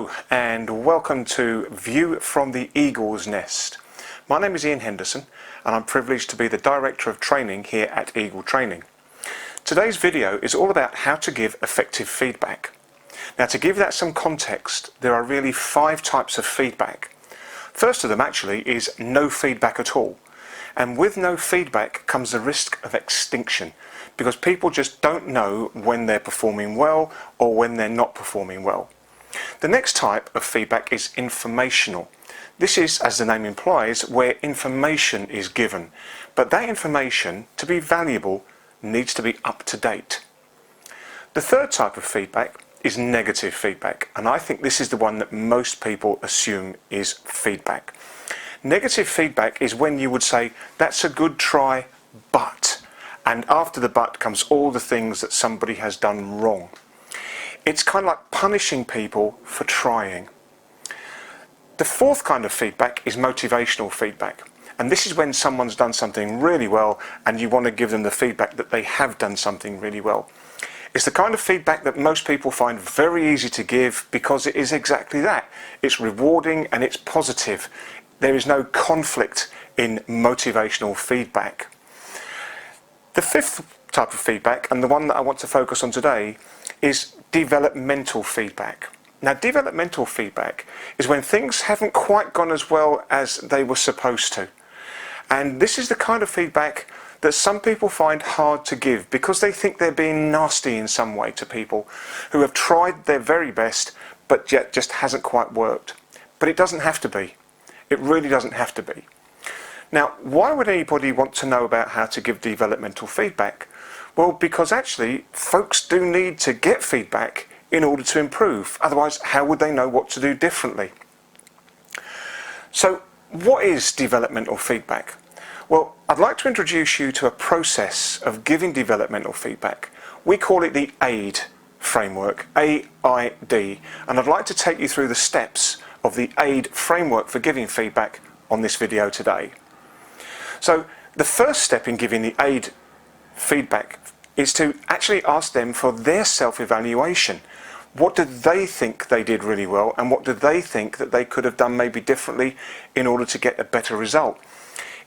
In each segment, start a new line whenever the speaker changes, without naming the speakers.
Hello and welcome to View from the Eagle's Nest. My name is Ian Henderson and I'm privileged to be the Director of Training here at Eagle Training. Today's video is all about how to give effective feedback. Now, to give that some context, there are really 5 types of feedback. First of them actually is no feedback at all. And with no feedback comes the risk of extinction, because people just don't know when they're performing well or when they're not performing well. The next type of feedback is informational. This is, as the name implies, where information is given, but that information, to be valuable, needs to be up to date. The third type of feedback is negative feedback, and I think this is the one that most people assume is feedback. Negative feedback is when you would say, that's a good try, but, and after the but comes all the things that somebody has done wrong. It's kind of like punishing people for trying. The fourth kind of feedback is motivational feedback. And this is when someone's done something really well and you want to give them the feedback that they have done something really well. It's the kind of feedback that most people find very easy to give because it is exactly that. It's rewarding and it's positive. There is no conflict in motivational feedback. The fifth type of feedback, and the one that I want to focus on today, is developmental feedback. Now, developmental feedback is when things haven't quite gone as well as they were supposed to. And this is the kind of feedback that some people find hard to give because they think they're being nasty in some way to people who have tried their very best but yet just hasn't quite worked. But it doesn't have to be. It really doesn't have to be. Now, why would anybody want to know about how to give developmental feedback? Well, because actually folks do need to get feedback in order to improve. Otherwise, how would they know what to do differently? So, what is developmental feedback? Well, I'd like to introduce you to a process of giving developmental feedback. We call it the AID framework, A-I-D, and I'd like to take you through the steps of the AID framework for giving feedback on this video today. So, the first step in giving the AID feedback is to actually ask them for their self-evaluation. What do they think they did really well, and what do they think that they could have done maybe differently in order to get a better result?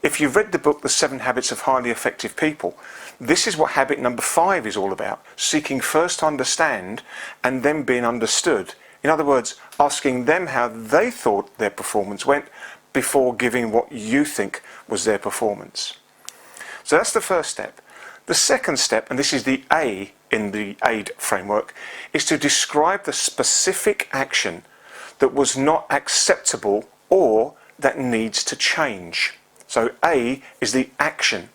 If you've read the book The 7 Habits of Highly Effective People, this is what habit number 5 is all about: seeking first to understand and then being understood. In other words, asking them how they thought their performance went before giving what you think was their performance. So that's the first step. The second step, and this is the A in the AID framework, is to describe the specific action that was not acceptable or that needs to change. So A is the action.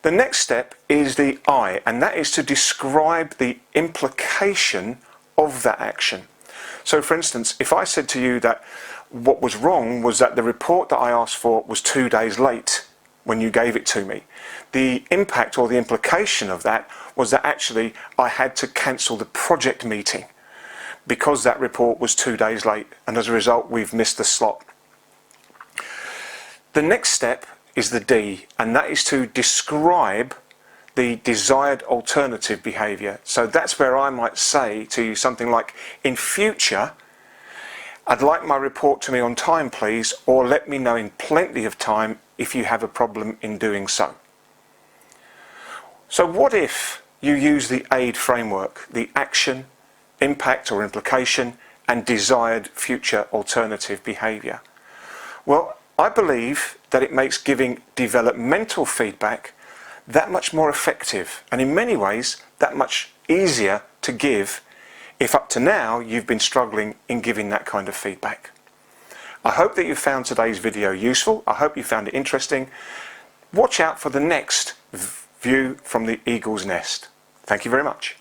The next step is the I, and that is to describe the implication of that action. So for instance, if I said to you that what was wrong was that the report that I asked for was 2 days late when you gave it to me, the impact or the implication of that was that actually I had to cancel the project meeting because that report was 2 days late, and as a result we've missed the slot. The next step is the D, and that is to describe the desired alternative behaviour. So that's where I might say to you something like, in future, I'd like my report to me on time, please, or let me know in plenty of time if you have a problem in doing so. So what if you use the AID framework, the action, impact or implication, and desired future alternative behaviour? Well, I believe that it makes giving developmental feedback that much more effective, and in many ways that much easier to give if up to now you've been struggling in giving that kind of feedback. I hope that you found today's video useful. I hope you found it interesting. Watch out for the next View from the Eagle's Nest. Thank you very much.